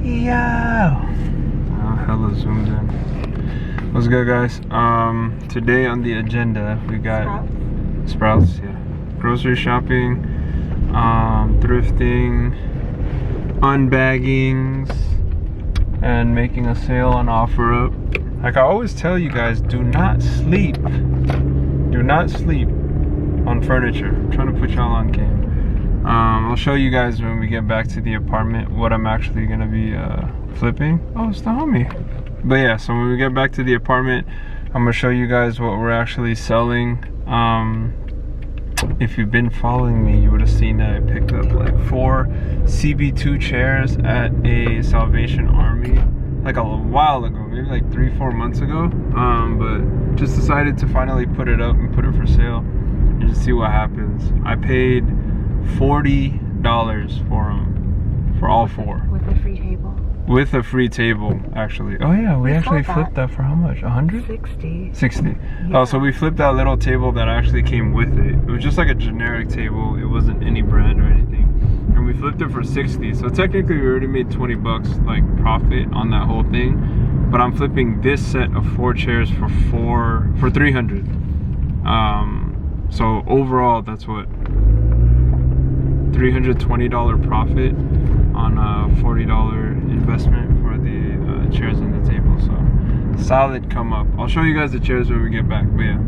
Yeah. Oh, hella zoomed in. What's good, guys? Today on the agenda we got Sprouts, yeah. Grocery shopping, thrifting, unbaggings, and making a sale on OfferUp. Like I always tell you guys, do not sleep. Do not sleep on furniture. I'm trying to put y'all on game. I'll show you guys when we get back to the apartment what I'm actually gonna be flipping. Oh, it's the homie. But yeah, so when we get back to the apartment, I'm gonna show you guys what we're actually selling. If you've been following me, you would have seen that I picked up like 4 CB2 chairs at a Salvation Army like a while ago, maybe like 3-4 months ago. But just decided to finally put it up and put it for sale and just see what happens. I paid $40 for them, for all 4. With a free table. With a free table, actually. Oh yeah, we actually flipped that for how much? 100? 60. 60. Yeah. Oh, so we flipped that little table that actually came with it. It was just like a generic table. It wasn't any brand or anything. And we flipped it for 60. So technically we already made 20 bucks like profit on that whole thing. But I'm flipping this set of 4 chairs for 300. So overall, that's what, $320 profit on a $40 investment for the chairs and the table. So solid come up. I'll show you guys the chairs when we get back. But yeah,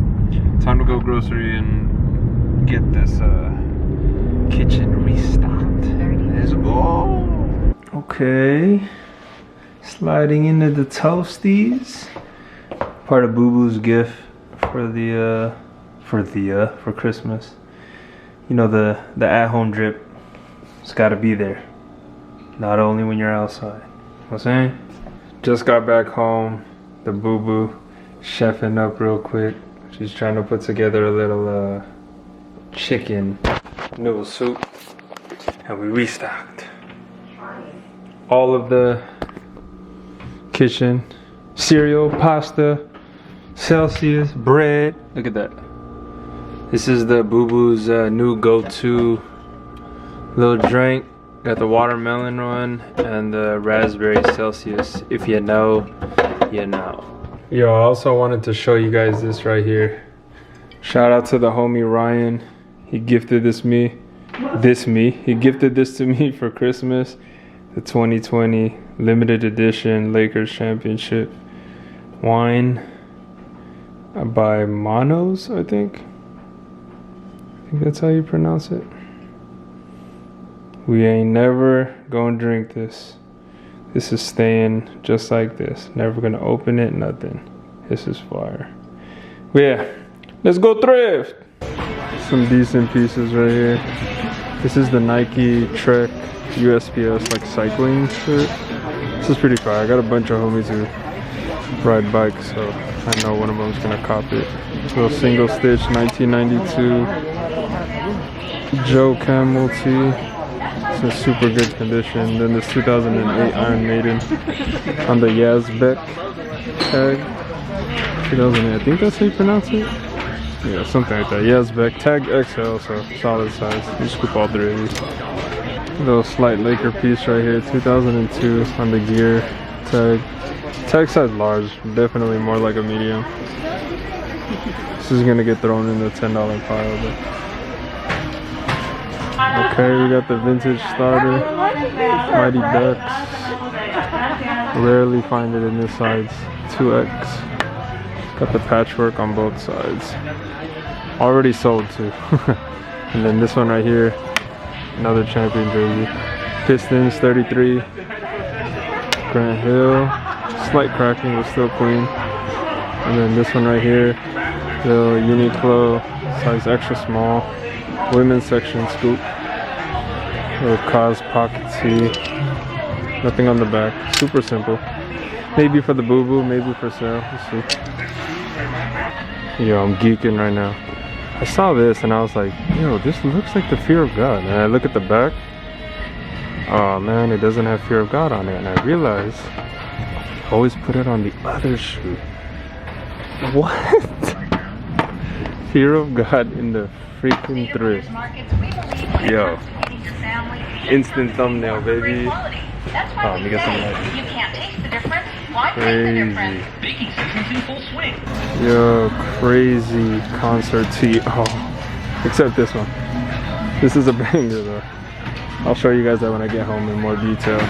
time to go grocery and get this kitchen restocked. Let's go. Okay, sliding into the toasties. Part of Boo Boo's gift for the for Christmas. You know, the at-home drip. It's got to be there. Not only when you're outside. You know what I'm saying? Just got back home. The Boo Boo chefing up real quick. She's trying to put together a little chicken noodle soup. And we restocked all of the kitchen. Cereal, pasta, Celsius, bread. Look at that. This is the Boo Boo's new go-to little drink. Got the watermelon one and the raspberry Celsius. If you know, you know. Yo, I also wanted to show you guys this right here. Shout out to the homie Ryan. He gifted He gifted this to me for Christmas. The 2020 limited edition Lakers championship wine by Monos, I think that's how you pronounce it. We ain't never gonna drink this. This is staying just like this. Never gonna open it, nothing. This is fire. But yeah, let's go thrift. Some decent pieces right here. This is the Nike Trek USPS like cycling shirt. This is pretty fire. I got a bunch of homies who ride bikes, so I know one of them's gonna cop it. Little single stitch 1992 Joe Camel tee. It's in super good condition. Then this 2008 Iron Maiden on the Yazbek tag. 2008, I think that's how you pronounce it? Yeah, something like that. Yazbek tag XL, so solid size. You scoop all 3 of these. Little slight Laker piece right here, 2002 on the gear tag. Tag size large, definitely more like a medium. This is gonna get thrown in the $10 pile. But okay, we got the vintage starter, Mighty Ducks. Rarely find it in this size, 2X. Got the patchwork on both sides. Already sold too. And then this one right here, another champion jersey. Pistons 33, Grant Hill. Slight cracking, but still clean. And then this one right here, the Uniqlo, size extra small. Women's section scoop. Little Cos pocket tee. Nothing on the back. Super simple. Maybe for the Boo Boo, maybe for sale. Let's see. Yo, I'm geeking right now. I saw this and I was like, yo, this looks like the Fear of God. And I look at the back. Oh man, it doesn't have Fear of God on it. And I realized I always put it on the other shoe. What? Fear of God in the freaking Thrift. Yo. Instant thumbnail, baby. Oh, let me get some light. You can't taste the difference. Why taste the difference? Baking season's in full swing. Yo, crazy concert tee. Oh, except this one. This is a banger though. I'll show you guys that when I get home in more detail.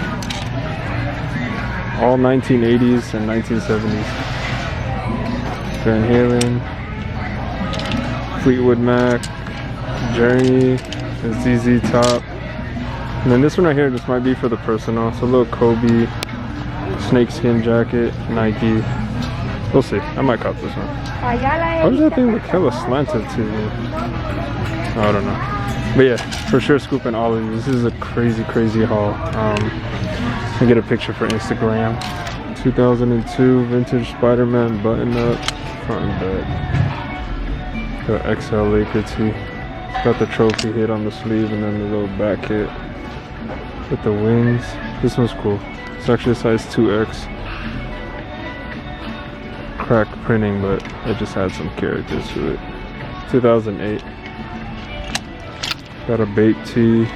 All 1980s and 1970s. Van Halen, Fleetwood Mac, Journey, and ZZ Top. And then this one right here, this might be for the personal. It's a little Kobe snakeskin jacket, Nike. We'll see. I might cop this one. Why does that thing look hella slanted to me? I don't know. But yeah, for sure scooping all of these. This is a crazy, crazy haul. I get a picture for Instagram. 2002 vintage Spider-Man button up, front and back. The XL Laker tee. Got the trophy hit on the sleeve and then the little back hit with the wings. This one's cool. It's actually a size 2X. Crack printing, but it just had some character to it. 2008. Got a BAPE tee,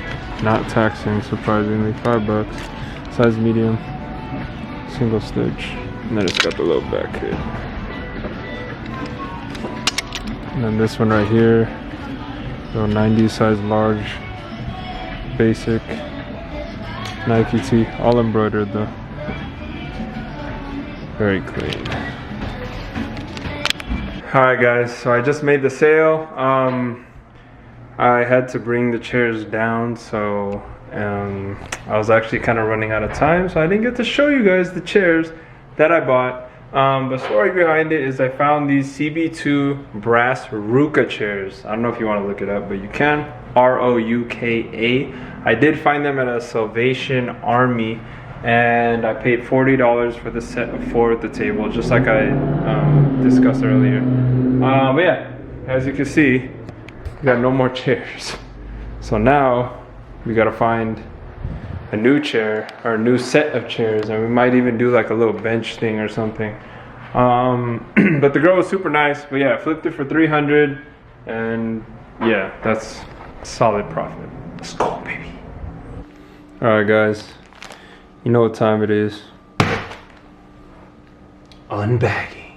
not taxing surprisingly, $5. Size medium, single stitch, and then it's got the little back hit. And then this one right here, little 90s size large, basic Nike tee, all embroidered though. Very clean. Alright guys, so I just made the sale. I had to bring the chairs down, so I was actually kind of running out of time, so I didn't get to show you guys the chairs that I bought. The story behind it is I found these CB2 brass Ruka chairs. I don't know if you want to look it up, but you can. R-O-U-K-A. I did find them at a Salvation Army, and I paid $40 for the set of 4 at the table, just like I discussed earlier. But yeah, as you can see, we got no more chairs. So now we gotta find a new chair or a new set of chairs, and we might even do like a little bench thing or something. But the girl was super nice. But yeah, I flipped it for $300, and yeah, that's solid profit. Let's go, baby. All right, guys. You know what time it is. Unbagging.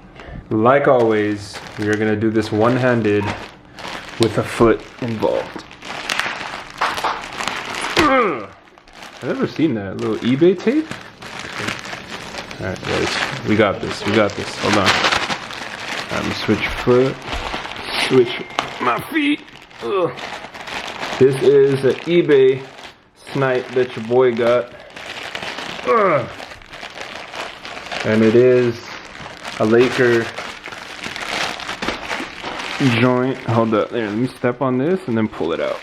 Like always, we are gonna do this one-handed with a foot involved. I've never seen that little eBay tape. All right, guys, we got this. We got this. Hold on. I'm gonna switch foot. Switch my feet. Ugh. This is an eBay snipe that your boy got. Ugh. And it is a Laker joint. Hold up. There, let me step on this and then pull it out.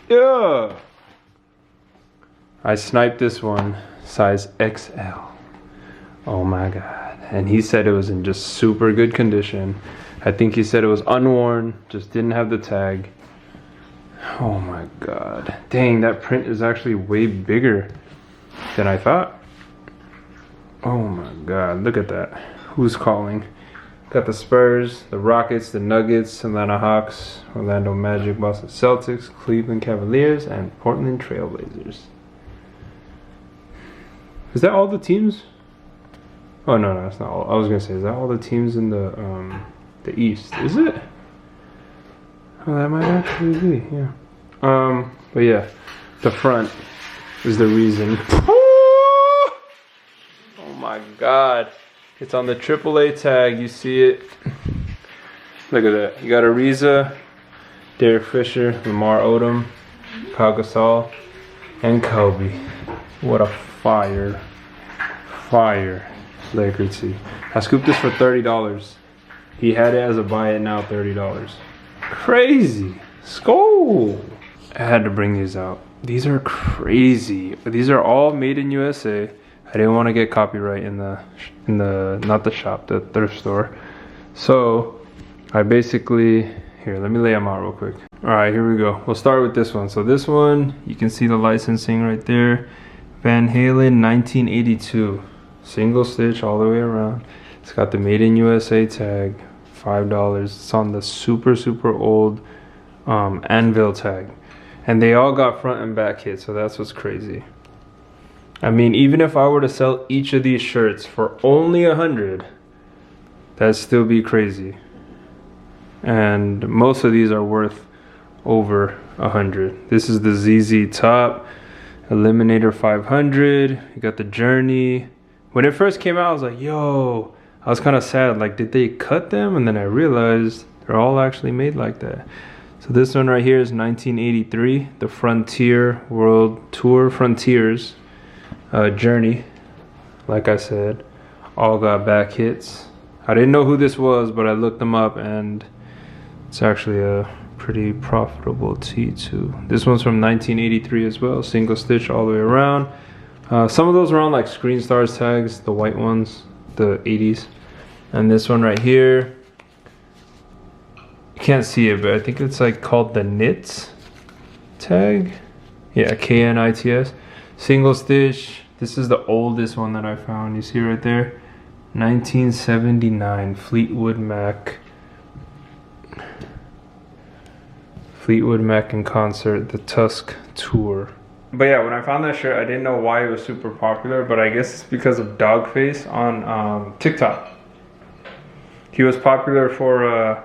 Yeah. I sniped this one, size XL. Oh my God. And he said it was in just super good condition. I think he said it was unworn, just didn't have the tag. Oh my God. Dang, that print is actually way bigger than I thought. Oh my God, look at that. Who's calling? Got the Spurs, the Rockets, the Nuggets, Atlanta Hawks, Orlando Magic, Boston Celtics, Cleveland Cavaliers, and Portland Trailblazers. Is that all the teams? Oh no, that's not all. I was gonna say, is that all the teams in the East? Is it? Oh, that might actually be, yeah. But yeah, the front is the reason. Oh my God. It's on the AAA tag, you see it. Look at that. You got Ariza, Derek Fisher, Lamar Odom, Pau Gasol, and Kobe. What a fire Laker tee. I scooped this for $30. He had it as a buy it now, $30. Crazy. Skull. I had to bring these out. These are crazy. These are all made in USA. I didn't want to get copyright in the not the shop, the thrift store. So I basically, here, let me lay them out real quick. All right, here we go. We'll start with this one. So this one, you can see the licensing right there. Van Halen 1982. Single stitch all the way around. It's got the made in USA tag, $5. It's on the super old anvil tag. And they all got front and back hits, so that's what's crazy. I mean, even if I were to sell each of these shirts for only 100, that'd still be crazy. And most of these are worth over 100. This is the ZZ Top Eliminator 500. You got the Journey. When it first came out, I was like, yo, I was kind of sad. Like, did they cut them? And then I realized they're all actually made like that. So this one right here is 1983, the Frontier World Tour Frontiers Journey. Like I said, all got back hits. I didn't know who this was, but I looked them up, and it's actually a pretty profitable tee too. This one's from 1983 as well, single stitch all the way around. Some of those are on like Screen Stars tags, the white ones, the 80s. And this one right here, you can't see it, but I think it's like called the Knits tag. Yeah, KNITS. Single stitch. This is the oldest one that I found. You see right there? 1979 Fleetwood Mac. Fleetwood Mac in concert, the Tusk Tour. But yeah, when I found that shirt, I didn't know why it was super popular, but I guess it's because of Dogface on TikTok. He was popular for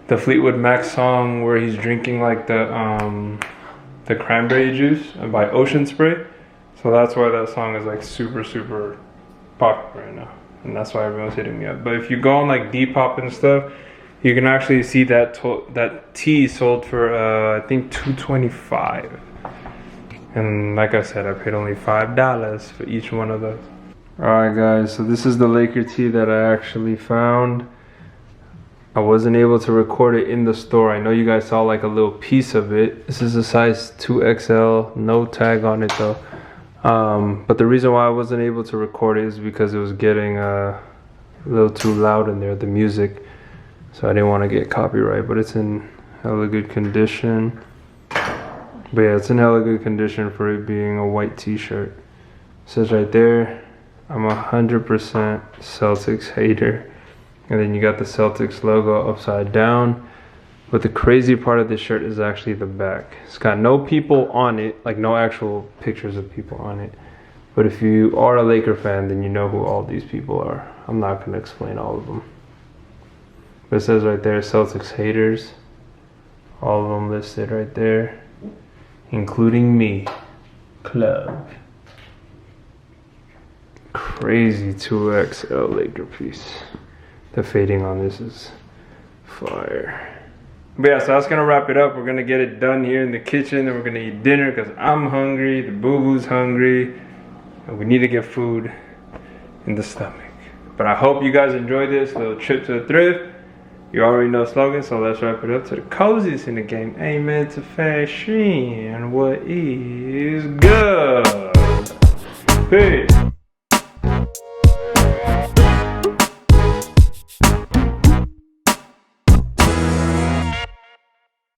the Fleetwood Mac song where he's drinking like the cranberry juice by Ocean Spray. So that's why that song is like super popular right now, and that's why everyone's hitting me up. But if you go on like Depop and stuff, you can actually see that tee sold for I think $225. And like I said, I paid only $5 for each one of those. Alright guys, so this is the Laker tee that I actually found. I wasn't able to record it in the store. I know you guys saw like a little piece of it. This is a size 2XL, no tag on it though. But the reason why I wasn't able to record it is because it was getting a little too loud in there, the music. So I didn't want to get copyright, but it's in hella good condition. But yeah, it's in hella good condition for it being a white t-shirt. It says right there, I'm 100% Celtics hater. And then you got the Celtics logo upside down. But the crazy part of this shirt is actually the back. It's got no people on it, like no actual pictures of people on it. But if you are a Laker fan, then you know who all these people are. I'm not going to explain all of them. But it says right there, Celtics haters. All of them listed right there. Including me. Club. Crazy 2XL Laker piece. The fading on this is fire. But yeah, so that's gonna wrap it up. We're gonna get it done here in the kitchen, and we're gonna eat dinner because I'm hungry, the boo-boo's hungry, and we need to get food in the stomach. But I hope you guys enjoyed this little trip to the thrift. You already know the slogan, so let's wrap it up to the coziest in the game. Amen to fashion. What is good? Peace.